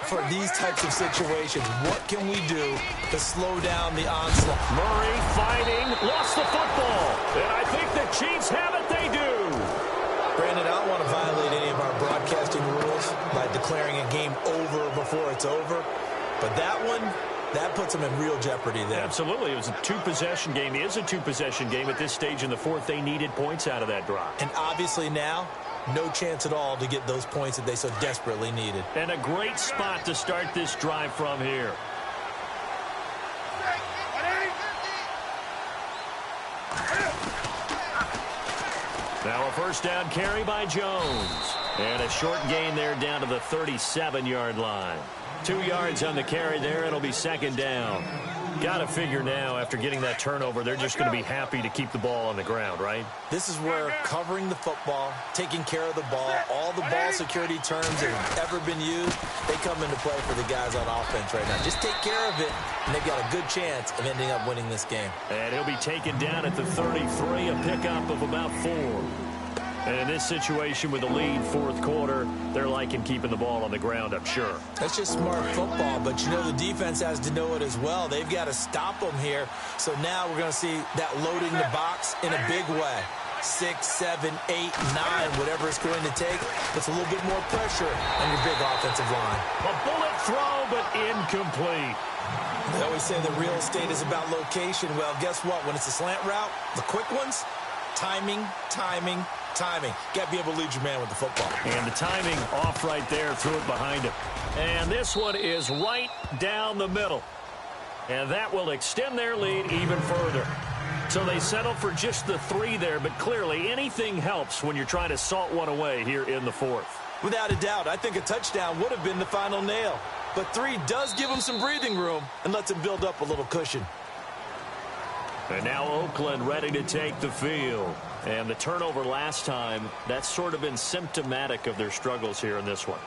for these types of situations. What can we do to slow down the onslaught? Murray fighting, lost the football. And I think the Chiefs have it. They do. Brandon, I don't want to violate any of our broadcasting rules by declaring a game over before it's over. But that one, that puts them in real jeopardy there. Absolutely. It was a two-possession game. It is a two-possession game at this stage in the fourth. They needed points out of that drive. And obviously now, no chance at all to get those points that they so desperately needed. And a great spot to start this drive from here. Now a first down carry by Jones. And a short gain there down to the 37-yard line. 2 yards on the carry there. It'll be second down. Got to figure now, after getting that turnover, they're just going to be happy to keep the ball on the ground, right? This is where covering the football, taking care of the ball, all the ball security terms that have ever been used, they come into play for the guys on offense right now. Just take care of it, and they've got a good chance of ending up winning this game. And he'll be taken down at the 33, a pickup of about 4. And in this situation with the lead fourth quarter, they're liking keeping the ball on the ground, I'm sure. That's just smart football, but you know the defense has to know it as well. They've got to stop them here. So now we're going to see that loading the box in a big way. 6, 7, 8, 9, whatever it's going to take. Puts a little bit more pressure on your big offensive line. A bullet throw, but incomplete. They always say that real estate is about location. Well, guess what? When it's a slant route, the quick ones, timing. Got to be able to lead your man with the football. And the timing off right there, threw it behind him. And this one is right down the middle. And that will extend their lead even further. So they settle for just the 3 there, but clearly anything helps when you're trying to salt one away here in the fourth. Without a doubt, I think a touchdown would have been the final nail. But 3 does give them some breathing room and lets them build up a little cushion. And now Oakland ready to take the field. And the turnover last time, that's sort of been symptomatic of their struggles here in this one.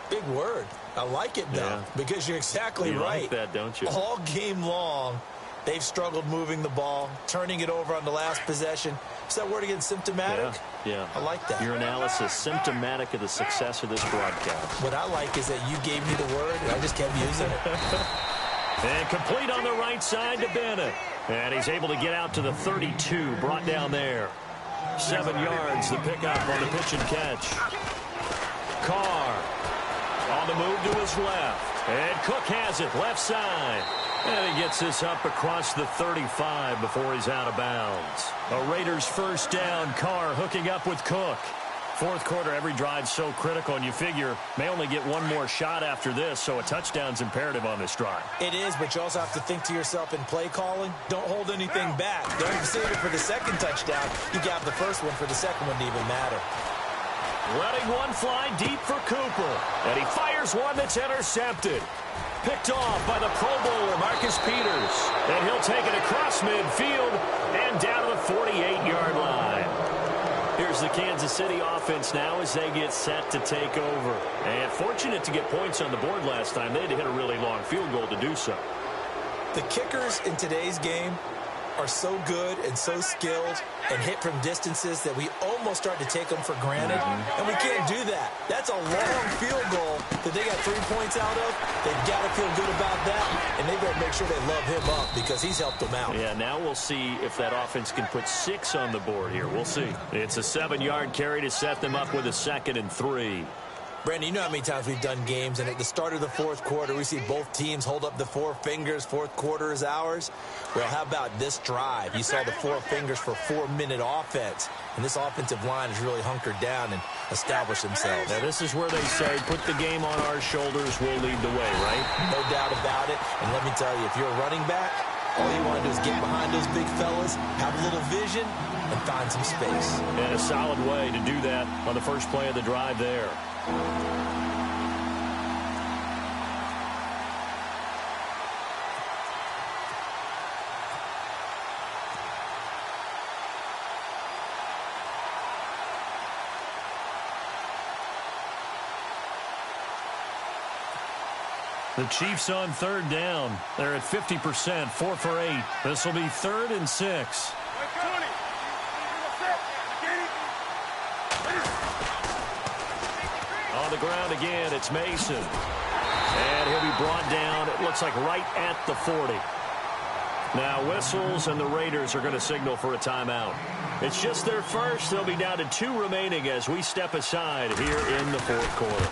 Big word. I like it, though, because you're exactly right. You like that, don't you? All game long, they've struggled moving the ball, turning it over on the last possession. Is that word again, symptomatic? Yeah. I like that. Your analysis, symptomatic of the success of this broadcast. What I like is that you gave me the word, and I just kept using it. And complete on the right side to Bennett. And he's able to get out to the 32, brought down there. 7 yards, the pickup on the pitch and catch. Carr on the move to his left. And Cook has it, left side. And he gets this up across the 35 before he's out of bounds. A Raiders first down. Carr hooking up with Cook. Fourth quarter, every drive's so critical, and you figure may only get one more shot after this, so a touchdown's imperative on this drive. It is, but you also have to think to yourself in play calling, don't hold anything back. Don't save it for the second touchdown. You got the first one for the second one to even matter. Letting one fly deep for Cooper, and he fires one that's intercepted. Picked off by the Pro Bowler, Marcus Peters. And he'll take it across midfield and down to the 48-yard line. Here's the Kansas City offense now as they get set to take over. And fortunate to get points on the board last time. They had to hit a really long field goal to do so. The kickers in today's game are so good and so skilled and hit from distances that we almost start to take them for granted. And we can't do that. That's a long field goal that they got 3 points out of. They've got to feel good about that. And they've got to make sure they love him up because he's helped them out. Yeah, now we'll see if that offense can put 6 on the board here. We'll see. It's a 7-yard carry to set them up with a 2nd and 3. Brandon, you know how many times we've done games, and at the start of the fourth quarter, we see both teams hold up the 4 fingers, fourth quarter is ours. Well, how about this drive? You saw the 4 fingers for 4-minute offense, and this offensive line has really hunkered down and established themselves. Now, this is where they say, put the game on our shoulders, we'll lead the way, right? No doubt about it, and let me tell you, if you're a running back, all you want to do is get behind those big fellas, have a little vision, and find some space. And a solid way to do that on the first play of the drive there. The Chiefs on third down. They're at 50%, 4 for 8. This will be 3rd and 6. On the ground again, it's Mason. And he'll be brought down, it looks like right at the 40. Now whistles, and the Raiders are going to signal for a timeout. It's just their first. They'll be down to 2 remaining as we step aside here in the 4th quarter.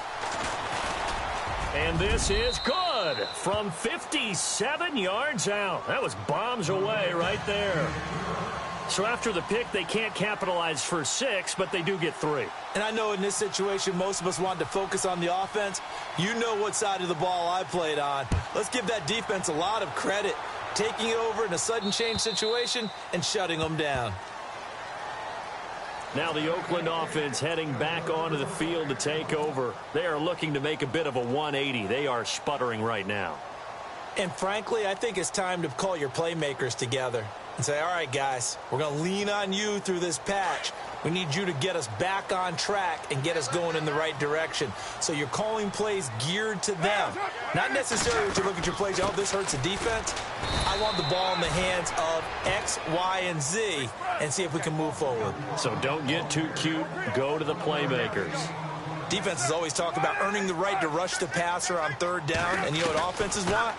And this is good from 57 yards out. That was bombs away right there. So after the pick, they can't capitalize for 6, but they do get 3. And I know in this situation, most of us wanted to focus on the offense. You know what side of the ball I played on. Let's give that defense a lot of credit, taking over in a sudden change situation and shutting them down. Now the Oakland offense heading back onto the field to take over. They are looking to make a bit of a 180. They are sputtering right now. And frankly, I think it's time to call your playmakers together and say, all right, guys, we're going to lean on you through this patch. We need you to get us back on track and get us going in the right direction. So you're calling plays geared to them. Not necessarily to look at your plays, oh, this hurts the defense. I want the ball in the hands of X, Y, and Z and see if we can move forward. So don't get too cute. Go to the playmakers. Defenses always talk about earning the right to rush the passer on 3rd down. And you know what offenses want?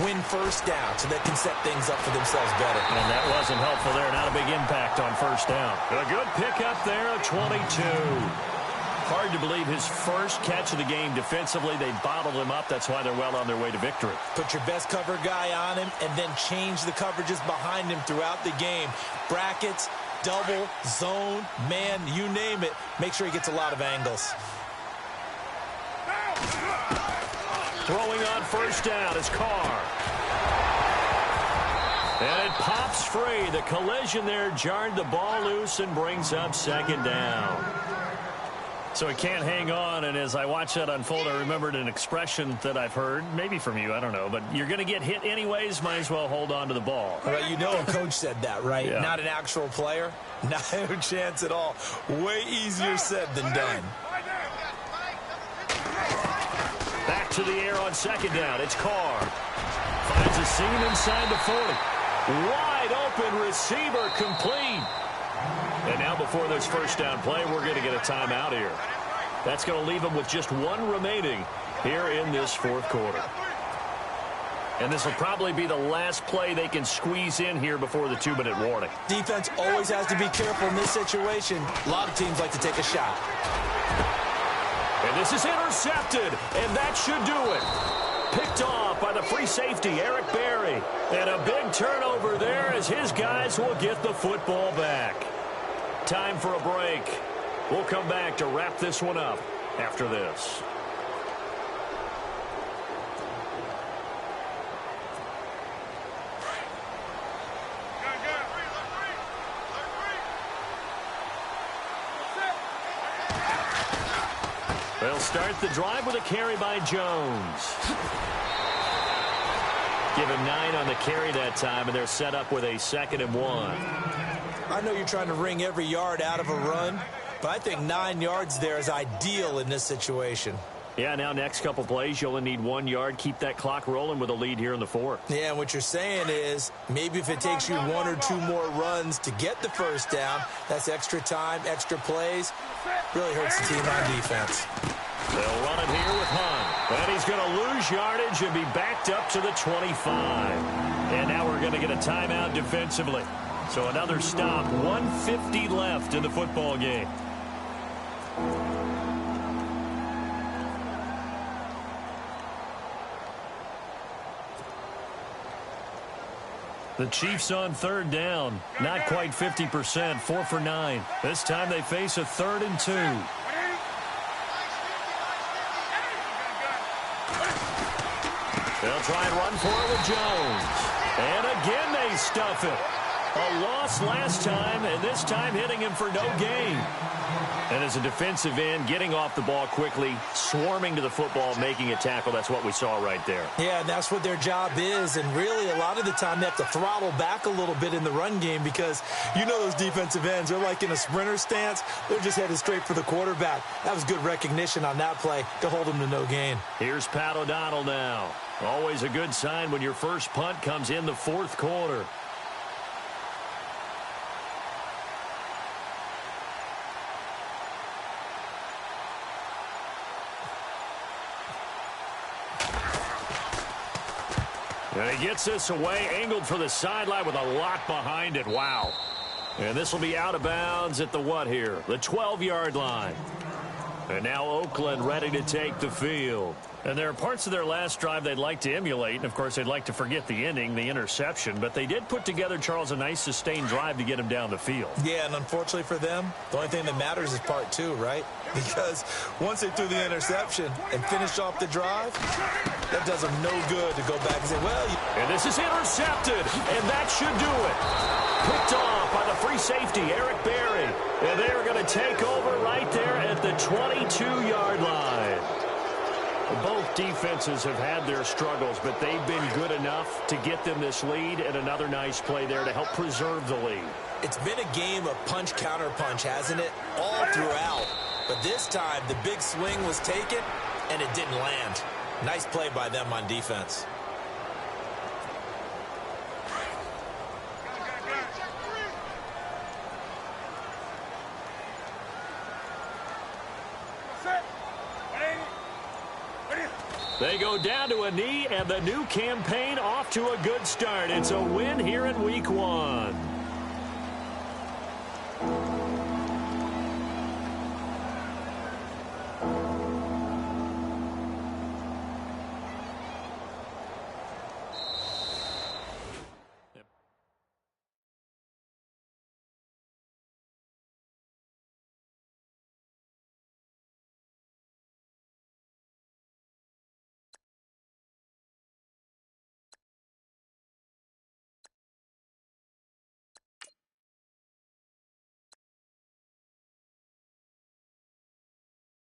Win 1st down so they can set things up for themselves better. And that wasn't helpful there. Not a big impact on 1st down. A good pickup there of 22. Hard to believe his first catch of the game defensively. They bottled him up. That's why they're well on their way to victory. Put your best cover guy on him and then change the coverages behind him throughout the game. Brackets, double, zone, man, you name it. Make sure he gets a lot of angles. Throwing on 1st down is Carr. And it pops free. The collision there jarred the ball loose and brings up 2nd down. So he can't hang on, and as I watch that unfold, I remembered an expression that I've heard, maybe from you, I don't know, but you're going to get hit anyways, might as well hold on to the ball. Well, you know a coach said that, right? Yeah. Not an actual player. Not a chance at all. Way easier said than done. Back to the air on 2nd down. It's Carr. Finds a seam inside the 40. Wide open receiver complete. And now before this 1st down play, we're going to get a timeout here. That's going to leave them with just 1 remaining here in this 4th quarter. And this will probably be the last play they can squeeze in here before the 2-minute warning. Defense always has to be careful in this situation. A lot of teams like to take a shot. And this is intercepted, and that should do it. Picked off by the free safety, Eric Berry. And a big turnover there as his guys will get the football back. Time for a break. We'll come back to wrap this one up after this. They'll start the drive with a carry by Jones. Give him 9 on the carry that time, and they're set up with a 2nd and 1. I know you're trying to wring every yard out of a run, but I think 9 yards there is ideal in this situation. Yeah, now next couple plays, you only need 1 yard. Keep that clock rolling with a lead here in the 4th. Yeah, and what you're saying is maybe if it takes you 1 or 2 more runs to get the 1st down, that's extra time, extra plays. Really hurts the team on defense. They'll run it here with Hunt. And he's going to lose yardage and be backed up to the 25. And now we're going to get a timeout defensively. So another stop, 1:50 left in the football game. The Chiefs on 3rd down. Not quite 50%, 4 for 9. This time they face a 3rd and 2. They'll try and run for it with Jones. And again they stuff it. A loss last time, and this time hitting him for no gain. And as a defensive end, getting off the ball quickly, swarming to the football, making a tackle, that's what we saw right there. Yeah, and that's what their job is. And really, a lot of the time, they have to throttle back a little bit in the run game because you know those defensive ends, they're like in a sprinter stance. They're just headed straight for the quarterback. That was good recognition on that play to hold them to no gain. Here's Pat O'Donnell now. Always a good sign when your first punt comes in the fourth quarter. And he gets this away, angled for the sideline with a lot behind it. Wow. And this will be out of bounds at the what here? The 12-yard line. And now Oakland ready to take the field. And there are parts of their last drive they'd like to emulate. And, of course, they'd like to forget the ending, the interception. But they did put together, Charles, a nice sustained drive to get him down the field. Yeah, and unfortunately for them, the only thing that matters is part two, right? Because once they threw the interception and finished off the drive, that does them no good to go back and say, well... And this is intercepted, and that should do it. Picked off by the free safety, Eric Berry. And they're going to take over right there at the 22-yard line. Both defenses have had their struggles, but they've been good enough to get them this lead, and another nice play there to help preserve the lead. It's been a game of punch-counter-punch, hasn't it? All throughout. But this time, the big swing was taken, and it didn't land. Nice play by them on defense. They go down to a knee, and the new campaign off to a good start. It's a win here in Week 1.